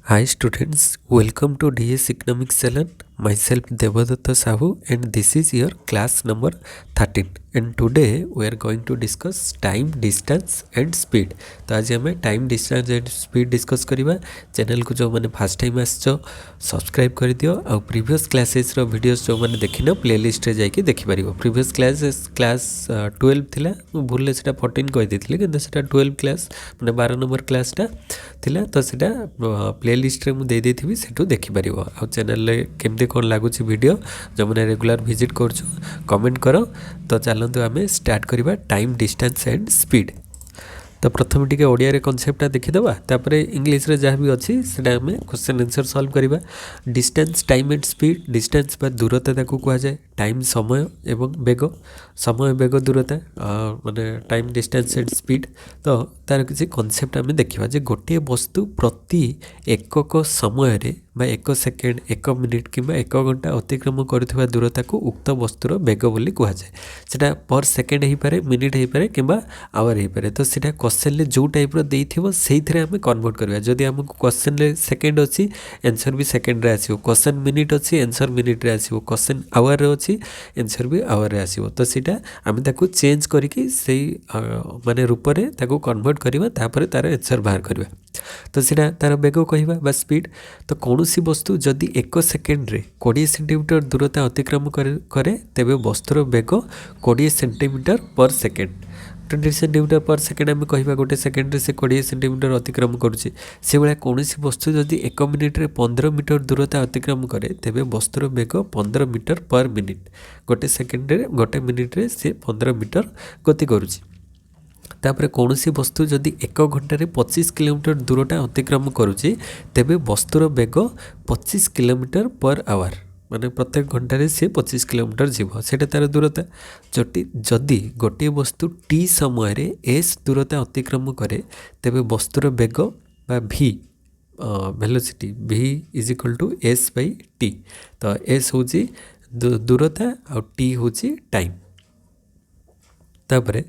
Hi students, welcome to DS Economics Channel. Myself Devadatta Sahu and this is your class number 13 and today we are going to discuss time, distance and speed. तो आज हमें time distance and speed discuss करिबा। Channel को जो मैंने first time आसचो subscribe कर दियो और प्रीवियस क्लासेस रो वीडियोस जो मैंने देखिन प्लेलिस्ट रे जाके देखि परिबो। प्रीवियस क्लास 12 थिला भूल ले सेटा 14 कहि दिथिले किंतु सेटा 12 क्लास माने 12 नंबर क्लासटा थिला तो सेटा प्लेलिस्ट रे मु दे देथिबी सेटू देखि परिबो। आ चैनल रे केमते कोन लागुची वीडियो जो मैंने रेगुलर विजिट करछु कमेंट करो। तो चलतु आम स्टार्ट करवा टाइम डिस्टेंस एंड स्पीड। तो प्रथम टिके ओडिया रे कॉन्सेप्टटा देखिदबा तापर इंग्लिश रे जहाँ भी अच्छी सेटा आम क्वेश्चन आंसर सॉल्व करवा। Distance time and speed. Distance बा दूरता ताकू कह जाए, टाइम समय एवं बेग, समय बेग दूरता माने टाइम डिस्टेंस एंड स्पीड। तो तार किसी कॉन्सेप्ट आम देखा जे गोटे वस्तु प्रति एकक समय रे बा एक सेकेंड, एक मिनिट किंबा एक घंटा अतिक्रम करुवा दूरता को उक्त वस्तुर बेग बोली कह जाए। सेटा पर सेकेंड हो पारे, मिनिट हो पारे किंबा आवर हो पारे। तो सेटा क्वेश्चन रे जो टाइप रो देइथिबो सेइथिरे आमे कन्वर्ट करबा। जदि हमको क्वेश्चन रे सेकेंड अछि आंसर भी सेकेंड रे आसीबो, क्वेश्चन मिनिट अछि आंसर मिनिट रे आसीबो, क्वेश्चन आवर रे अछि आंसर भी आवर रे आसीबो। तो सेटा आमे ताकू चेंज करिकि सेई माने रूप रे ताकू कन्वर्ट करबा तापर तार आंसर बाहर करबा। तो सेटा तार बेग कहबा बा स्पीड। तो कौनसी वस्तु जदि एक सेकेंड रे 20 सेंटीमीटर दूरता अतिक्रम करे तेबे वस्तुर बेग 20 सेंटीमीटर पर सेकेंड। 20 सेंटीमीटर पर सेकेंड आम कह गोटे सेकेंड से 20 सेंटीमीटर अतिक्रम करुचे। से भाया कौन वस्तु जदि 1 मिनिट रे 15 मीटर दूरता अतिक्रम करे तेबे वस्तुर बेग 15 मीटर पर मिनिट। गोटे सेकेंड रे गोटे मिनिट रे से 15 मीटर गति करुचे। तापर कौन वस्तु जदि 1 घंटे 25 किलोमीटर दूरटा अतिक्रम करुचे तेबे वस्तुर बेग 25 किलोमीटर पर आवर। माने प्रत्येक घंटे से 25 किलोमीटर जीव सेटा तार दूरता। जदि गोटे वस्तु टी समय रे एस दूरता अतिक्रम करे तेबे वस्तुर बेग बा भी वेलोसिटी भी is equal to S by T. तो एस हूँ दूरता और टी हूँ टाइम। तापरे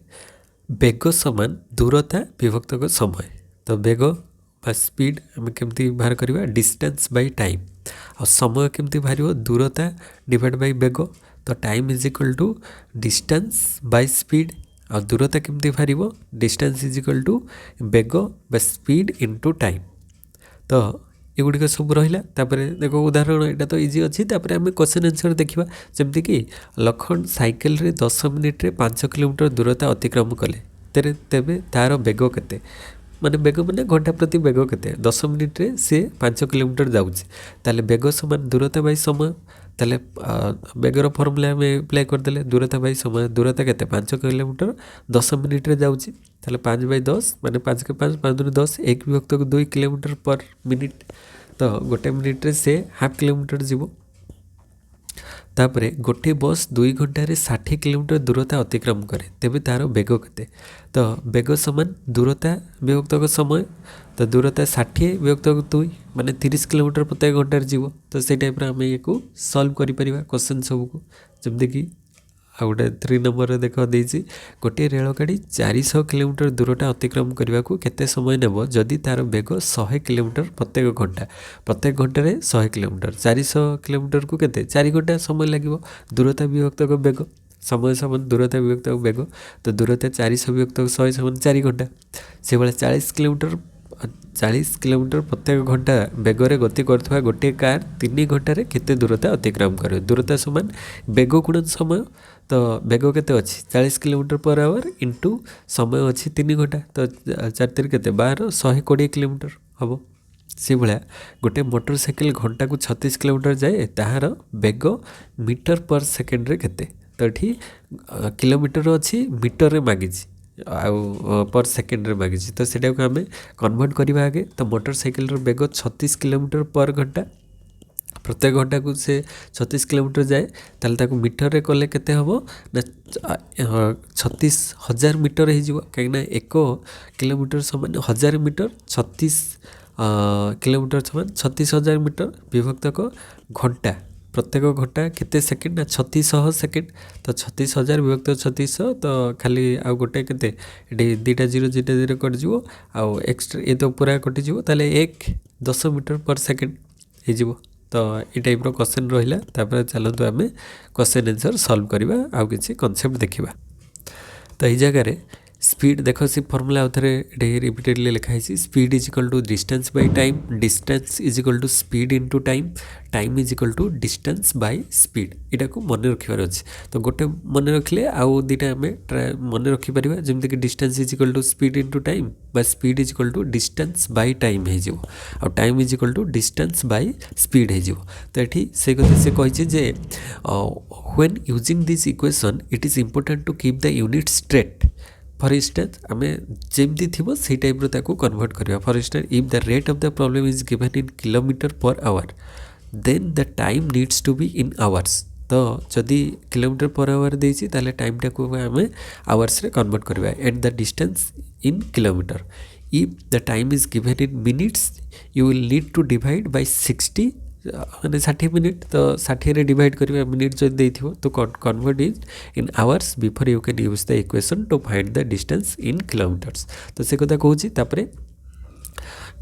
बेग समान दूरता विभक्तक समय। तो बेग बा स्पीड आम केमती बाहर करवा डिस्टेंस बाय टाइम। और समय केमती बाहर दूरता डिवाइड बाय बेग। तो time is equal to distance by speed. और दूरता केमती बाहर डिस्टेंस इज इक्वल टू बेग बा स्पीड इनटू टाइम। तो एगुड़िक सब रहा। देखो उदाहरण यहाँ तो इजी अच्छी। आम क्वेश्चन आंसर देखा जमती कि लखन साइकेल रे 10 मिनिट रे 5 किलोमीटर दूरता अतिक्रम कले तेबे तार बेग केते माने बेग माने घंटा प्रति बेग केते 10 मिनिट रे से 5 किलोमीटर जाउछि। ताले बेग समान दूरता बाय समय। ताले बेगर फर्मुला में अप्लाई करदेले दूरता बाय समय। दूरता केते 5 किलोमीटर 10 मिनिट रे जाउछि। ताले 5 बाय 10 माने 5 के 5 5 दूनी 10 1 विभक्त 2 किलोमीटर पर मिनिट। तो गोटे मिनिट रे से हाफ किलोमीटर जीवो। तापरे गोटे बस 2 घंटा 60 किलोमीटर दूरता अतिक्रम करे तेबे तार बेग केते। तो बेग समान दूरता विभक्तक समय। तो दूरता 60 विभक्तक 2 माने 30 किलोमीटर प्रत्येक घंटे जीव। तो से टाइप आम ये सल्व कर क्वेश्चन सबको। जमती कि आ गोटे 3 नंबर देख देती गोटे रेलगाड़ी 400 किलोमीटर दूरटा अतिक्रम करने को केते समय नेब जदि तार बेग 100 किलोमीटर प्रत्येक घंटा। प्रत्येक घंटे 100 किलोमीटर 400 किलोमीटर को केते 4 घंटा समय लगे। दूरता विभक्तक बेग समय समान दूरता विभक्तक बेग। तो दूरता 400 विभक्तक 100 समान 4 घंटा। से भाया 40 किलोमीटर प्रत्येक घंटा बेगरे गति करथुवा गोटे कार 3 घंटे केते दूरता अतिक्रम करे। दूरता समान बेग गुणन समय। तो बेग केते अच्छी 40 किलोमीटर पर आवर इंटू समय अच्छी 3 घंटा। तो 4 3 केते 12 120 किलोमीटर हम। से भाया गोटे मोटरसाइकेल घंटा को 36 किलोमीटर जाए ताहार बेग मीटर पर सेकेंड रे केते। तो ये किलोमीटर अच्छी मीटर रे मागिछि आउ पर सेकेंड रे मागिछि। तो सेटा को आमे कन्वर्ट करबा आगे। तो मोटरसाइकेल रो बेग 36 किलोमीटर पर घंटा। प्रत्येक घंटा को से 36 किलोमीटर जाए ताले ताको मीटर रे कले केते हबो ना 36,000 मीटर हो कहीं 1 किलोमीटर समान 1000 मीटर। 36 किलोमीटर समान 36,000 मीटर विभक्तक घंटा। प्रत्येक घंटा केते सेकेंड ना 3600 सेकेंड। तो 36,000 विभक्त 3600 तो खाली आउ गोटे केते 2टा 0 2टा 0 कट जीवो आउ एक्स्ट्रा ये तो पूरा कटिजीवो। ताले 1 10 मीटर पर सेकेंड हो। तो ये टाइप क्वेश्चन रहा तापर चलतु आम क्वेश्चन आंसर सॉल्व करवा आउ किसी कॉन्सेप्ट देखा। तो ये जगह स्पीड देख सी फर्मूला आउ थे रिपीटेडली लिखाई speed is equal to distance by time, distance is equal to speed into time, time is equal to distance by speed. यहाँ को मन रखार अच्छे। तो गोटे मन रखिले आउ दुटा आम मन रखिपर जमीक कि distance is equal to speed into time बा speed is equal to distance by time हो, time is equal to distance by speed हो। तो ये से कथा से कही जे when using this equation it is important to keep the unit straight. For instance आम जमी थी से टाइप कन्वर्ट करवा। For instance if the rate of the problem is given in kilometre per hour then the time needs to be in hours. तो जदि kilometre per our देती ताले time टाक आम आवर्स रे कन्वर्ट करवा and the distance in kilometre. If the time is given in minutes you will need to divide by 60 मैंने 60 minute. तो 60 रे डिवाइड करवा मिनिट जो देथिबो तो convert is in hours before you can use the equation two find the distance in kilometres. तो से कथा कहूँ तापरे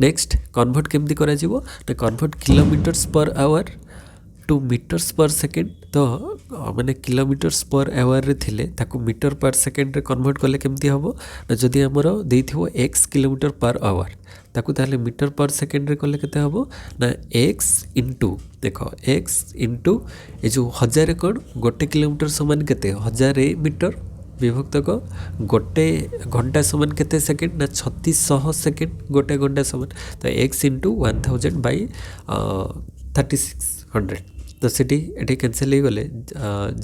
नेक्स्ट कन्वर्ट केमती करा जीवो ना convert kilometres per hour to metres per second. तो माने किलोमीटर्स पर आवर रे थिले ताको मीटर पर सेकेंड रे कन्वर्ट कले केमती हबो ना जदि हमर देथिबो x किलोमीटर पर आवर ताको ताले मीटर पर सेकेंड रे कले केते हबो ना x इनटू देखो x इनटू ए जो 1000 कोन गोटे किलोमीटर समान केते 1000 मीटर विभक्तक गोटे घंटा समान केते सेकेंड ना 3600 सेकेंड गोटे घंटा समान। तो x इंटू 1000 बाई 3600। तो सीटी ये कैनसल हो गले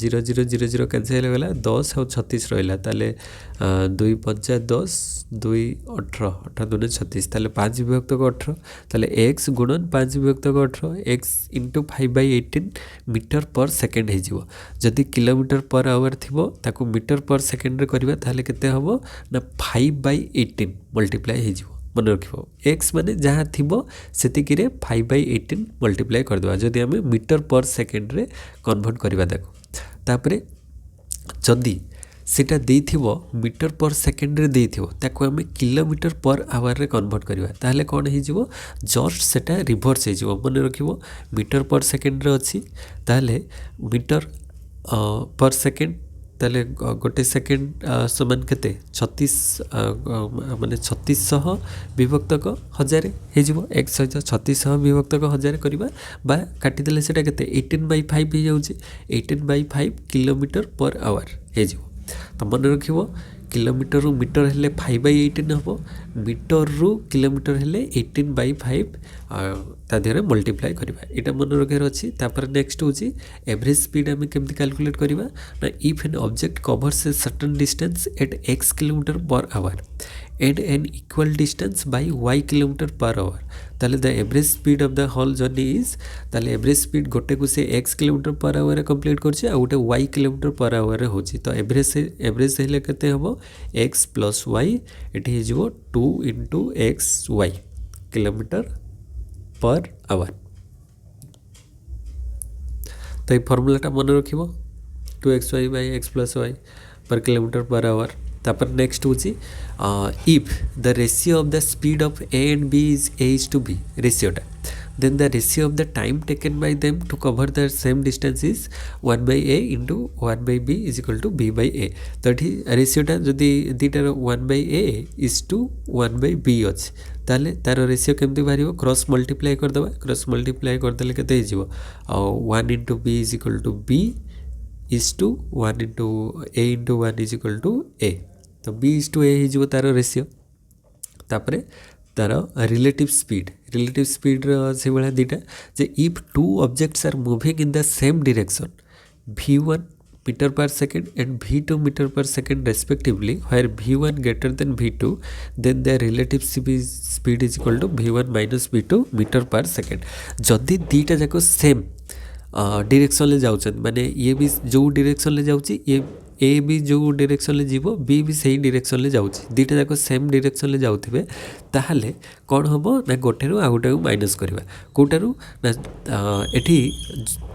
0 0 0 0 कैनसल हो गला 10 और 36 रहा ताले 2 5 10 2 18 18 2 36 ताले 5 विभक्तक 18 ताले x गुणन 5 विभक्तक 18 x into 5/18 metre per second हो। जदि किलोमीटर पर आवर थी ताको मीटर पर सेकेंड रे करबा ताले केते हबो ना 5/18 मल्टीप्लाई हो। मन रख एक्स माने जहाँ थी सेतिक 5/18 मल्टीप्लाई करदे जदि आम मीटर पर सेकेंड रे कन्वर्ट करवा तापरे जदि सेटा देथिबो मीटर पर सेकेंड रे देथिबो ताको आम किलोमीटर पर आवर रे कन्वर्ट करवा ताहले कौन हो जस्ट सेटा रिभर्स हो। मन रखिबो मीटर पर सेकेंड रे अछि ताहले मीटर पर सेकेंड ताले गोटे सेकेंड समान केते 36 माने 3600 विभक्तक 1000 हो। एक सहित 3600 विभक्तक 1000 करवा बा काटिदेले सेटा केते 18/5 हो जाउची 18/5 किलोमीटर पर आवर हो। तो मन रखिबो किलोमीटर रु मीटर हेले 5/18 हम मीटर रु किलोमीटर हेले 18/5 ता देहरे मल्टीप्लाई करवा यहाँ मन रखार अच्छी। नेक्स्ट हूँ एवरेज स्पीड आम केमती कैलकुलेट करवा ना if an object covers a certain distance at x kilometre per hour and an equal distance by y kilometre per hour ताले the average speed of the whole journey is ताले average speed गोटे को से x kilometre per hour complete करछे आ गोटे y kilometre per our होची। तो एवरेज हेले केते हबो x प्लस y एठी हिजबो 2 into x y kilometre per hour. तो ये फॉर्मूलाटा मन रखिबो 2xy by x plus y per kilometre per hour. तापर नेक्स्ट हूँ if the ratio of the speed of A and B is a is to B रेशियोटा then the ratio of the time taken by them to cover the same distance is 1/a into 1/b is equal to b/a। तो ये रेशियोटा जदि दुटार 1/a is to 1/b अच्छे ताले तार ratio केमती बाहर cross multiply करदे क्रॉस मल्टीप्लाई करदे केते हो 1 into B is equal to B is to 1 into A into 1 is equal to A. तो बी इज टू ए हो तार रेशियो तापरे तार रिलेटिव स्पीड से भाया दुटा जे if two objects are moving in the same direction v1 metre per second and v2 metre per second respectively where v1 greater than v2 then the relative speed is equal to v1 minus v2 metre per second. जदि दीटा जाक same direction ले जाउछन माने ये भी जो direction ले जाउची ये ए भी जो डायरेक्शन ले जीवो बी भी सही डायरेक्शन ले जाउची दीटा जाक सेम डायरेक्शन ले जाउथिबे ताहले कौन हम ना गोटे आ गोटे माइनस करवा कोटारू ना एठी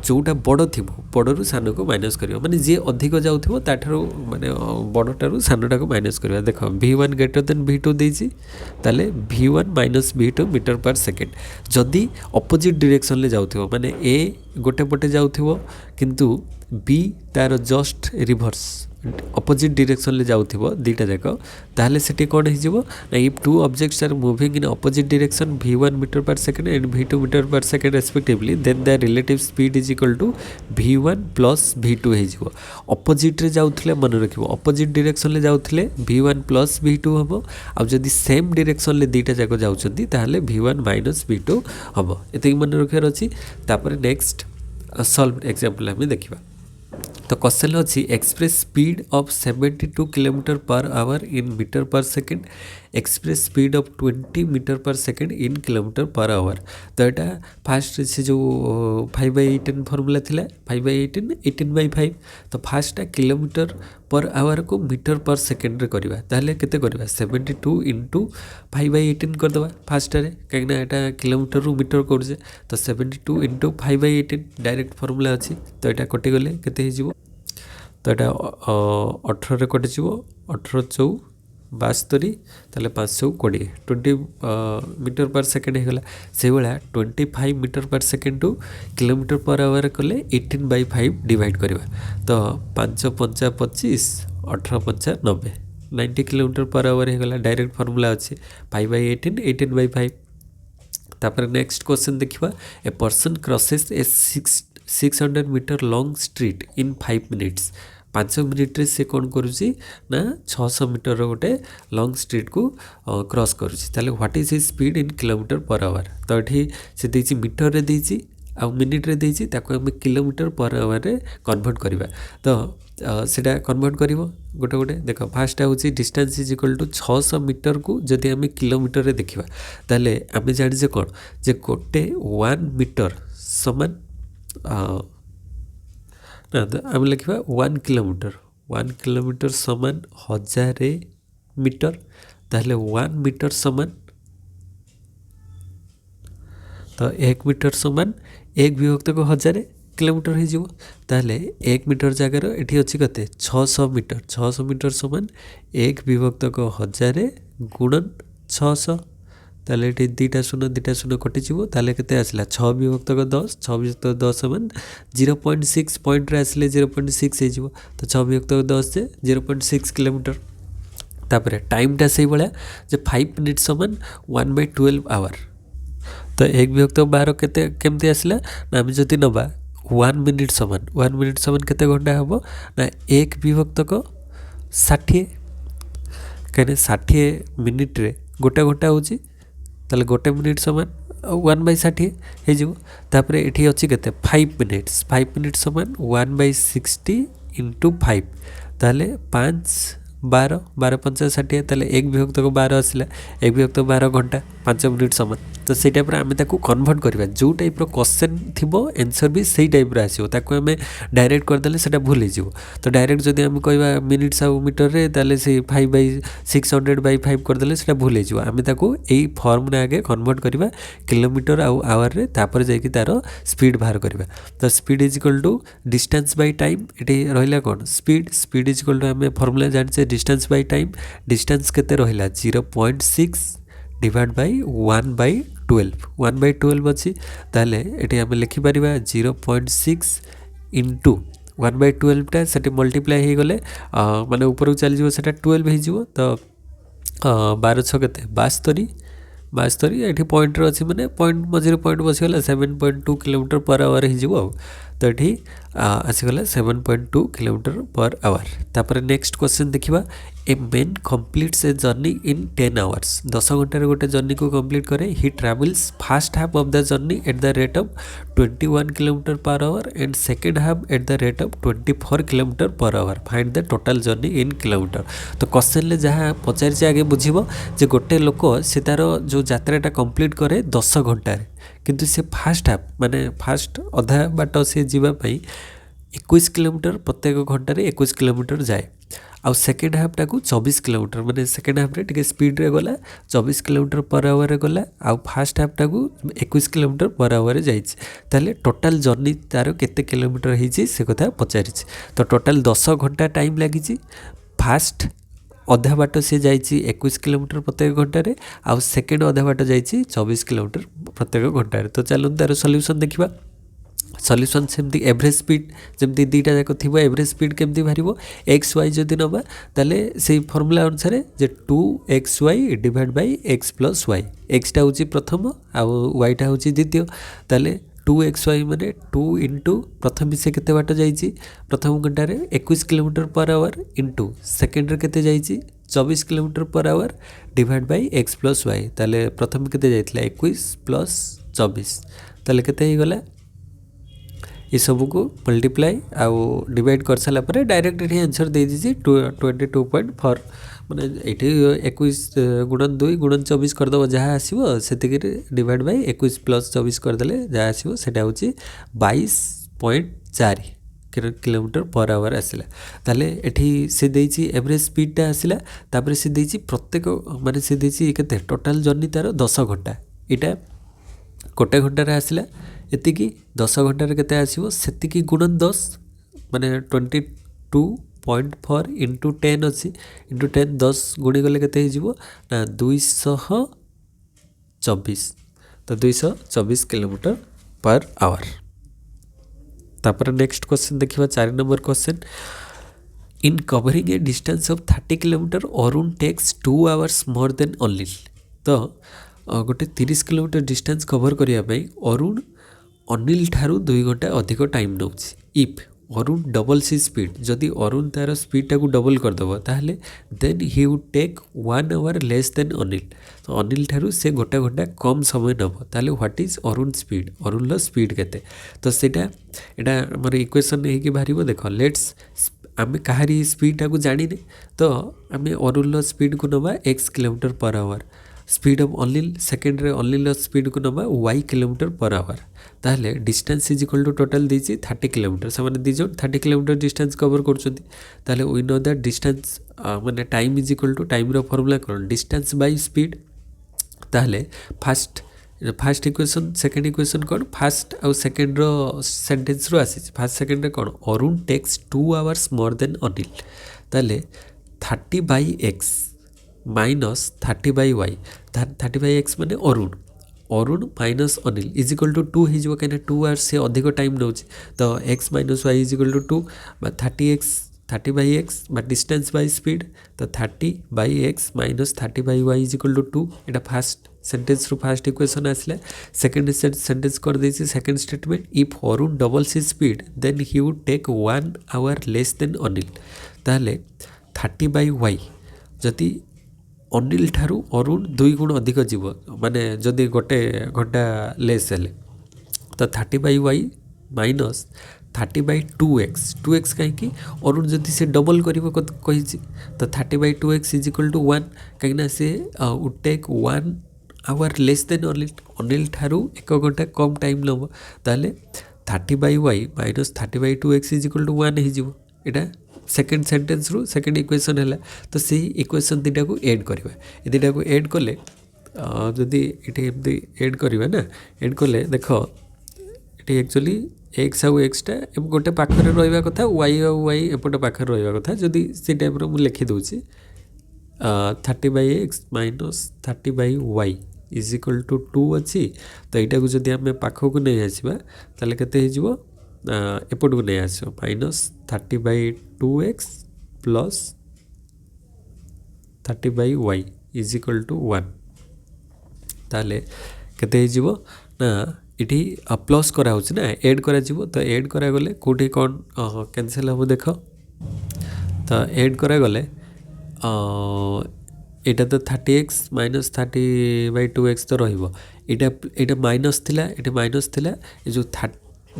जोटा बड़ थी बड़ू सान को माइनस कर माने जी अधिक जाऊँ ताठार माने बड़टारू सानटा को माइनस करवा देख V1 ग्रेटर देन V2 देती ताले V1 minus V2 metre per second जदि अपोजिट डायरेक्शन ले जाऊँ माने ए गोटे पटे जाऊँ किंतु बी तार जस्ट रिभर्स अपोजिट डायरेक्शन ले जाऊँ दीटा जाक ताहले सेठी कौन हो if two objects are moving in opposite direction V1 metre per second and V2 metre per second respectively then the relative speed is equal to V1 plus V2 हो opposite ray जाउथले मन रखिबो opposite direction ले जाउथले V1 plus V2 हबो आ जदि same direction ले दीटा जाक जाउछंती ताहले V1 minus V2 हबो एते मन रखियार अछि तापर नेक्स्ट सॉल्व एग्जांपल हम देखिबा तो क्वेश्चन अच्छी express speed of 72 kilometre per hour in metre per second express speed of 20 metre per second in kilometre per hour तो यहाँ फास्ट से जो 5/18 फॉर्मूला थिला 5/18 18/5 तो फास्टा किलोमीटर पर आवर को मीटर पर सेकेंड रे करवा ताहले केते करवा 72 इंटू 5/18 करदेवा फास्ट रे कहीं यहाँ किलोमीटर रु मीटर करजे तो 72 इंटू 5/18 डायरेक्ट फॉर्मूला अच्छी तो यहाँ कटिगले केते हो तो यहाँ 18 कटिज 18 चौ 72 ताले 520 20 मीटर पर सेकेंड होगा से भाया 25 metre per second two kilometre per our कले 18/5 डिवाइड करवा तो 5 5 25 18 5 90 90 किलोमीटर पर आवर होगा डायरेक्ट फॉर्मूला अच्छे 5/18 18/5 तापर नेक्स्ट क्वेश्चन देखिबा a person crosses a 600 metre long street in 5 minutes 5 minute रे से कौन करुच्ची ना 600 मीटर गोटे लॉन्ग स्ट्रीट को क्रॉस करुच्ची ताले what is his speed in kilometre per hour तो ये से देछि मीटर रे देछि आ मिनिट रे देछि ताको हम किलोमीटर पर आवर रे कन्वर्ट करबा तो सेटा कन्वर्ट करिवो गोटे गोटे देख फास्ट होची distance is equal to 600 metre को जदि हम किलोमीटर रे देखिबा ताले हम जानि जे कोन जे गोटे 1 मीटर समान ना आम लिखा 1 किलोमीटर समान 1000 मीटर ताहले 1 मीटर समान तो 1 मीटर समान 1 विभक्त को 1000 किलोमीटर हो ताहले 1 मीटर जगार ये अच्छी कते 600 मीटर समान 1 विभक्त को 1000 गुणन 600 ताले ये दुटा शून्य कटिज ताले केते आसला 6 विभक्त को 10 6 विभक्त 10 समान 0.6 पॉइंट रे आसले 0.6 हो तो 6 विभक्त को 10 से 0.6 किलोमीटर तापर टाइमटा से भाया जे 5 मिनिट समान 1/12 आवर तो 1 विभक्त 12 केते केमती आसला ना आम जदि नबा 1 मिनिट समान केते घंटा हम ना 1 विभक्त को 60 कहीं 60 मिनिट रे गोटे घंटा होची ताले गोटे मिनिट समान 1/60 होपर ये अच्छी के 5 मिनिट समान 1/60 इंटू 5 ताले 5 12 12 5 60 ताले 1 विभक्त को 12 आसला 1 विभक्त 12 घंटा 5 मिनिट समान तो से टाइप आम कन्वर्ट करवा जो टाइप क्वेश्चन थी आंसर भी सही टाइप आसो ताको आम डायरेक्ट करदे से भूल हो तो डायरेक्ट जब आम कह मिनिट्स आउ मीटर रे ताले से 5/600/5 करदे से भूल हो आम यही फॉर्म आगे कन्वर्ट करवा किलोमीटर आउ आवर रे तापर जाकि तार स्पीड बाहर करवा तो speed is equal to distance by time ये रहा कौन स्पीड इज इक्वल टू आम फॉर्मूला जाने डिस्टेंस बाय टाइम डिस्टेंस केते रहिला 0.6 डिवाइड बाय 1/12 अच्छी ताले ये आम लिखिपर 0.6 इंटू 1/12 से मल्टीप्लाई हो गले माने ऊपर को चली जाए 12 हो तो 12 6 के 72 ये पॉइंट अच्छी मैंने पॉइंट मझे पॉइंट बसीगला 7.2 किलोमीटर पर आवर हो तो ये आसीगला 7.2 किलोमीटर पर आवर तापर नेक्स्ट क्वेश्चन देखिबा a man completes a journey in 10 hours 10 घंटे गोटे जर्नी को कम्प्लीट करे he travels first half of the journey at the rate of 21 kilometre per hour and second half at the rate of 24 kilometre per hour find the total journey in kilometre तो question ले जहाँ पचार आगे बुझीबो जे गोटे लोक से तार जो यात्राटा complete करे 10 घंटे किंतु से फास्ट हाफ माने फास्ट अधा बाट से जीवाई 21 किलोमीटर प्रत्येक घंटे 21 किलोमीटर जाए आउ सेकेंड हाफ्टा को 24 किलोमीटर माने सेकेंड हाफ्रे टे स्पीड रे गला 24 किलोमीटर पर आवर गला आउ फास्ट हाफ्टा को 21 किलोमीटर पर आवर जाइए ताले टोटाल जर्नी तार केते किलोमीटर होती से कथा पचारि तो टोटाल 10 घंटा टाइम लगी फास्ट अधा बाट सी जाइए 21 किलोमीटर प्रत्येक घंटे आउ सेकेंड अधा बाट जाइए 24 किलोमीटर प्रत्येक घंटे तो चलूँ तार सल्यूशन देखा सल्यूशन सेमती एवरेज स्पीड जमती दुईटा जाक थी एवरेज स्पीड केमती बाहर एक्स वाई जदि नवा ताले से फर्मूला अनुसार जे 2xy divide by x plus y एक्सटा हूँ प्रथम आउ वाईटा हूँ द्वितीय ताले 2xy माने 2 इंटू प्रथम से केते बाट जाइए प्रथम घंटे 21 kilometre per our into second केते जाइए 24 kilometre per hour divide by x plus y ताले प्रथम केते जाइए 21 प्लस 24 ताले केते गला ये सब को मल्टीप्लाई आउ डिवाइड कर सारा पर डायरेक्ट ये आंसर दे दीजिए 22.4 माने ये 21 गुणन 2 गुणन 24 करदेव जहाँ आसो से डिवाइड बाय 21 प्लस 24 करदे जहाँ आसो से हूँ 22.4 किलोमीटर पर आवर आसला ताले एठी से देछि एवरेज स्पीडटा आसला तापर से देछि प्रत्येक माने से देछि केते टोटल जर्नी तार 10 घंटा इटा गोटे घंटार आसला एतिकी 10 घंटार केते आसीबो सेतिकी गुणन 10 माने 22.4 इंटू 10 अच्छी इंटू 10 10 गुणी गले केते हिजिबो ना 224 तो 224 किलोमीटर पर आवर। तापर नेक्स्ट क्वेश्चन देखिबा 4 number question in covering a distance of 30 kilometre Arun takes 2 hours more than Anil तो गोटे 30 किलोमीटर डिस्टेंस कवर करने अरुण अनिल ठारू 2 घंटा अधिक time now if Arun double C speed जदि अरुण तार स्पीडटा को डबल करदेव ताहले then he would take 1 hour less than Anil तो अनिल ठारू से गोटे घंटा कम समय नब ताहले what is Arun speed Arun speed केते तो सेटा एटा हमर इक्वेशन है कि बाहर देख लेट्स आम कहारी स्पीडटा को जानिने तो आम अरुण स्पीड को नवा x kilometre per hour speed of Anil second रे अनिल स्पीड को नवा y किलोमीटर पर आवर ताहले distance is equal to total देछि 30 किलोमीटर से माने दिजो 30 किलोमीटर डिस्टेंस कवर करछथि ताहले वी नो दैट डिस्टेंस माने time is equal to time रो फार्मूला कोन डिस्टेंस बाय स्पीड ताहले फास्ट इक्वेशन सेकेंड इक्वेशन कोन फास्ट आउ सेकेंड रो सेंटेंस रो आसी फास्ट सेकेंड रे कोन Arun takes 2 hours more than Anil ताहले 30 by x minus 30 by y 30 by x माने Arun minus Anil is equal to 2 हो कहीं 2 आवर्स से अधिक टाइम नौ तो x minus y is equal to 2 30 by x distance by speed तो 30 by x minus 30 by y is equal to 2 एटा first sentence रू first equation आसला सेकेंड सेंटेंस कर देछि second statement if Arun double C speed then he would take 1 hour less than Anil ताहले 30 by Y जदि अनिल ठारू अरुण 2 गुण अधिक जीव माने जदि गोटे घंटा लेस हेले तो 30 by y minus 30 by 2x कहीं अरुण जदि से डबल कर कही तो 30 by 2x is equal to 1 कहीं से would take 1 hour less than Anil ठारू 1 घंटा कम टाइम नब ताले 30 by y minus 30 by 2x is equal to 1 हो एटा सेकेंड सेंटेंस रू सेकेंड इक्वेशन है तो से इक्वेशन दुटा को ऐड करवा ये दुटा को ऐड कले जदि ये एमती ऐड करवा ना ऐड कले देख ये एक्चुअली एक्स आउ एक्सटा गोटे पाखे रहा कथा वाई आउ वाई एपटे पाखे रहा कथा जदि से टाइप मुझे लिखिदे 30 by x minus 30 by y is equal to 2 अच्छी तो यहाँ को जब आम पाखक नहीं आसवा ताले केते हो एपट को नहीं आस minus 30 by 2x plus 30 by y is equal to 1 ताले केते हो ना इटी प्लस करा होछि ना ऐड करा जिवो तो ऐड करा गले कोठी कोन कैंसिल हो देख तो ऐड करा गले एटा तो 30x माइनस 30 बाय 2x तो रहिबो एटा माइनस थिला एटा माइनस थिला ए जो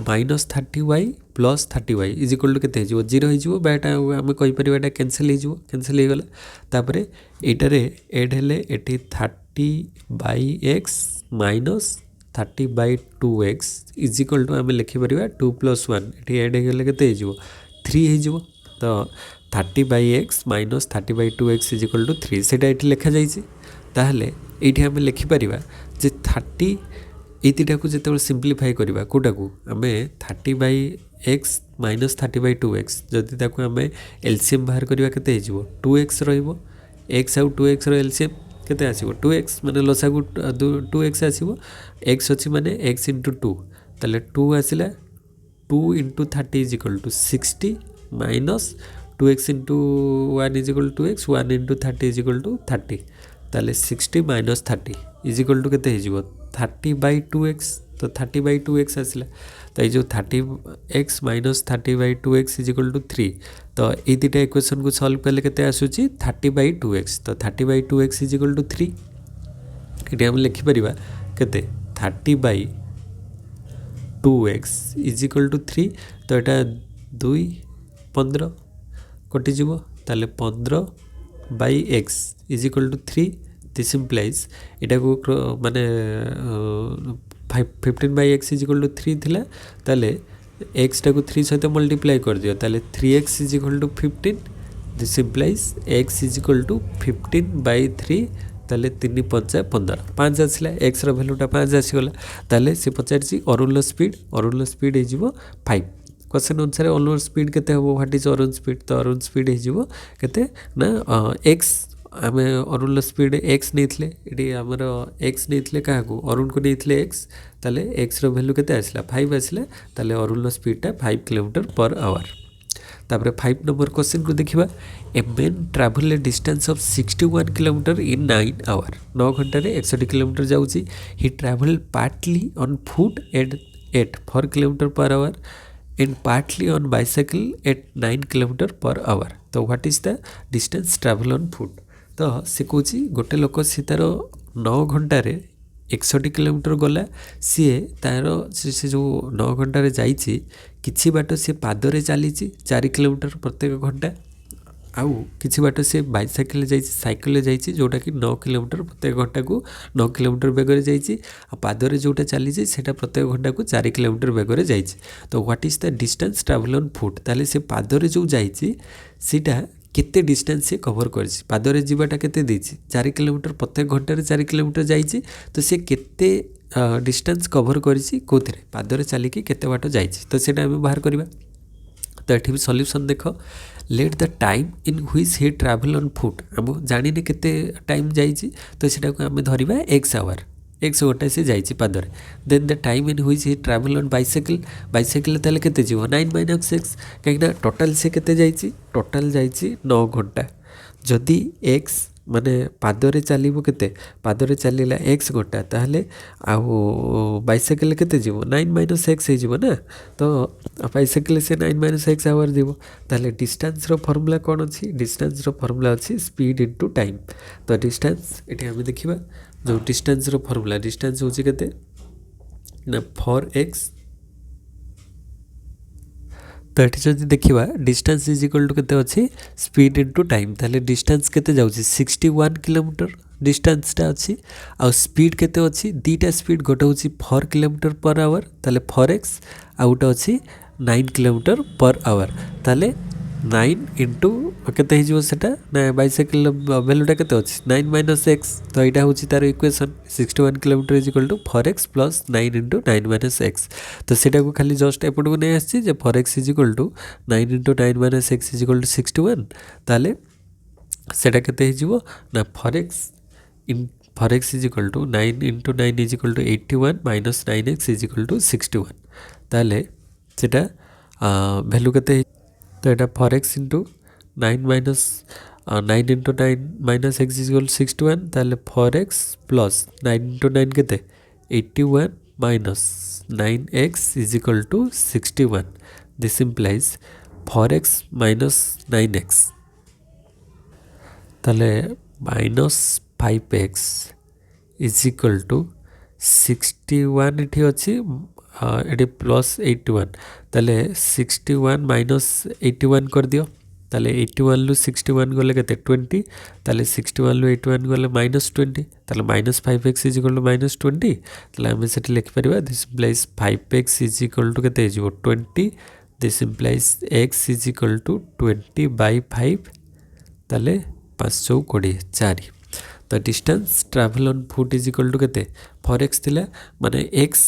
minus 30 y plus 30 y is equal to केते हो जीरो हो बाटा आम कहीपर एटा कैंसिल हो गला तापर एटारे एड हेले एटी 30 by x minus 30 by 2x is equal to आम लिखिपर 2 प्लस 1 ये एड हो गले केते हो 3 हो तो 30/x minus 30/2x is equal to 3 से लिखा जाइए। ताहले ये आम लिखिपर जे 30 ये को जो सिंप्लीफाई करवा कौटा को आम 30/x माइनस 30/2x जदि ताको आम एलसीएम बाहर करवा के 2x एक्स आउ 2x एलसीएम केते आसीबो 2x माने लसागु 2x आसीबो x अछि माने x इंटू 2 ताले 2 आसिला 2 into 30 is equal to 60 minus 2x into 1 is equal to x 1 into 30 is equal to 30 ताले 60 माइनस 30 इज इक्वल टू केते हिजिबो 30/2x तो 30/2x आसिला तो ये 30x minus 30/2x is equal to 3 तो ये दुटा इक्वेशन को सॉल्व कले केते आसुची 30/2x तो 30/2x इज इक्वल टू 3 ये हम लिखि परिबा केते 30/2x इज इक्वल टू 3 तो एटा 2 15 कटि जीवो ताले 15/x is equal to 3 this implies एटा को माने 15/x इज इक्वल टू 3 थिला ताले x टा को 3 सहित मल्टीप्लाई कर दियो ताले 3x is equal to 15 this implies x is equal to 15/3 ताले 3 5 15 5 आसला x रो वैल्यूटा 5 आसीगला ताले से पचारछि अरुण स्पीड हे जिवो 5 क्वेश्चन अनुसार अरुण स्पीड केते हो व्हाट इज अरुण स्पीड तो अरुण स्पीड हे जिवो केते ना x आम अरुण स्पीड एक्स नहीं ये आमर एक्स नहीं क्या अरुण को नहीं एक्स ताले एक्स वैल्यू केते आसला 5 आसला ताले अरुण स्पीडटा 5 किलोमीटर पर आवर तापर 5 नंबर क्वेश्चन को देखिबा a man travel a distance of 61 kilometre in 9 hour 9 घंटा रे 61 किलोमीटर जाउची he travel partly on foot at 4 kilometre per hour and partly on bicycle at 9 kilometre per hour तो what is the distance travel on foot तो से कौन गोटे लोक सी तार 9 घंटे 61 किलोमीटर गला सी तार से जो 9 घंटे जाइए किछि बाट सी पादरे चली 4 किलोमीटर प्रत्येक घंटा आउ किछि बाट से बाइसाइकिल जाइए साइकिल जाइए जोटा कि 9 किलोमीटर प्रत्येक घंटा को 9 किलोमीटर बेगर जाइए पादरे जोटा चली सेटा प्रत्येक घंटा को 4 किलोमीटर बेगर जाइए तो what is the distance travel on foot ताले से पादरे जो जाइए सीटा केते डिस्टेंस से कवर करछि पादरे जीवाटा केते देछि 4 किलोमीटर प्रत्येक घंटे 4 किलोमीटर जाइछि तो से केते डिस्टेंस कवर करछि कोथरे पादरे चलिकी केते बाट जाइछि तो सेटा हम बाहर करबा तो एठी सॉल्यूशन देखो let the time in which he travel on foot हम जानि ने केते टाइम जाइछि तो सेटा को हम धरिबा x आवर 100 घंटा से जाइए पादरे then the time in which he travel on bicycle ताले केते जीवो 9 - x कहीं टोटल से केते जाइए टोटल जाइए 9 घंटा जदि x माने पादरे चलिबो केते पादरे चलिला x घंटा ताहले आउ बाइसाइकिल केते जीवो 9 - x हे जीवो ना तो बाइसाइकिल से 9 - x आवर जीवो ताहले डिस्टेंस रो फार्मूला कोन अछि डिस्टेंस रो फार्मूला अछि स्पीड इनटू टाइम तो डिस्टेंस एठी हम देखिबा जो डिस्टेंस रो फार्मूला डिस्टेंस होची केते ना 4x तो ये जब देखा डिस्टेंस इज इक्वल टू केते अच्छी स्पीड इनटू टाइम ताले डिस्टेंस केते जाउची 61 किलोमीटर डिस्टेंसटा अच्छी आ स्पीड केते अच्छी दीटा स्पीड गोटे होची 4 किलोमीटर पर आवर ताले 4x आ गोटे अच्छी 9 किलोमीटर पर आवर ताले 9 इंटू केते हिजो सेटा ना बाइसाइकिल वैल्यूटा केते अछि 9 - x तो एटा होची तार equation 61 kilometre is equal to 4x plus 9 into 9 - x तो सेटा को खाली जस्ट एपट को नै आछि जे 4x is equal to 9 into 9 - x is equal to 61 ताले सेटा केते हिजो ना 4x is equal to 9 into 9 is equal to 81 minus 9x is equal to 61 ताले सेटा वैल्यू केते तो यहाँ 4x into 9 minus 9 into 9 minus x is equal 61 ताले 4x प्लस 9 इंटू 9 केते 81 minus 9x is equal to 61 this implies 4x minus 9x ताले minus 5x is equal to 61 इठी अच्छी ये प्लस 81 ताले 61 माइनस 81 कर दियो ताले 81 लु 61 गले केते 20 ताले 61 लु 81 गले -20 ताले -5x इज इक्वल टू -20 ताले हम सेठी लिखि परिबा this implies 5x is equal to केते हिजो 20 this implies x is equal to 20/5 ताले 5 चौ 20 4 तो distance travel on foot is equal to केते 4x थिला माने x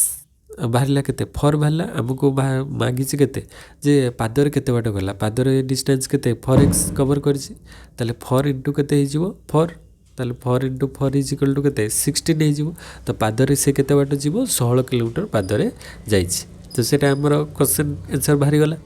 बाहरला केते 4 बाहरला हमको मागी केते जे पादर केते बाट गला पादर डिस्टेंस केते 4x कवर करछि ताले 4 इनटू केते हे जिवो 4 ताले 4 इंटू 4 इज इक्वल टू केते 16 हे जिवो तो पादरे से केते बाट जिवो 16 किलोमीटर पादरे जाइछि तो सेटा हमर क्वेश्चन आंसर बाहरी गला।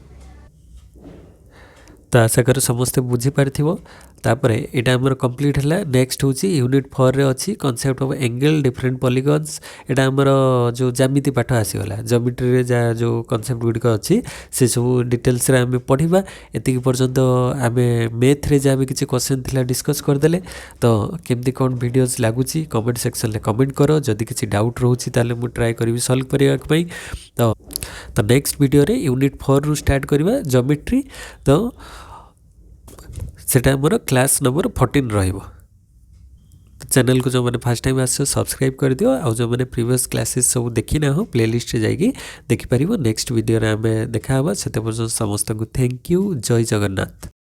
तो आशा कर समस्ते बुझी पारिथिबो तापरे एटा हमर कंप्लीट हला नेक्स्ट होची यूनिट 4 रे अछि concept of angle different polygons एटा हमर जो ज्यामिति पाठ आसी गला ज्योमेट्री रे जा जो कांसेप्ट गुडी को अछि से सब डिटेल्स रे हम पढिबा एति पर्यंत आमे मैथ रे जा भी किछि क्वेश्चन थिला डिस्कस कर देले तो केमती कोन वीडियोस लागुची कमेंट सेक्शन ले कमेंट करो जदी किछि डाउट रहउची ताले मु ट्राई करबी सॉल्व करिया पई तो नेक्स्ट वीडियो रे यूनिट 4 रु स्टार्ट करबा ज्योमेट्री तो सेटा हमर क्लास नंबर 14 रहिबो। चैनल को जो मैंने फर्स्ट टाइम आसो सब्सक्राइब कर दियो आ जो मैंने प्रीवियस क्लासेस सब देखि ना हो प्लेलिस्ट रे जाइए देखि परिबो नेक्स्ट वीडियो रे हमें देखा हबा सेते पर्यंत समस्त को थैंक यू जय जगन्नाथ।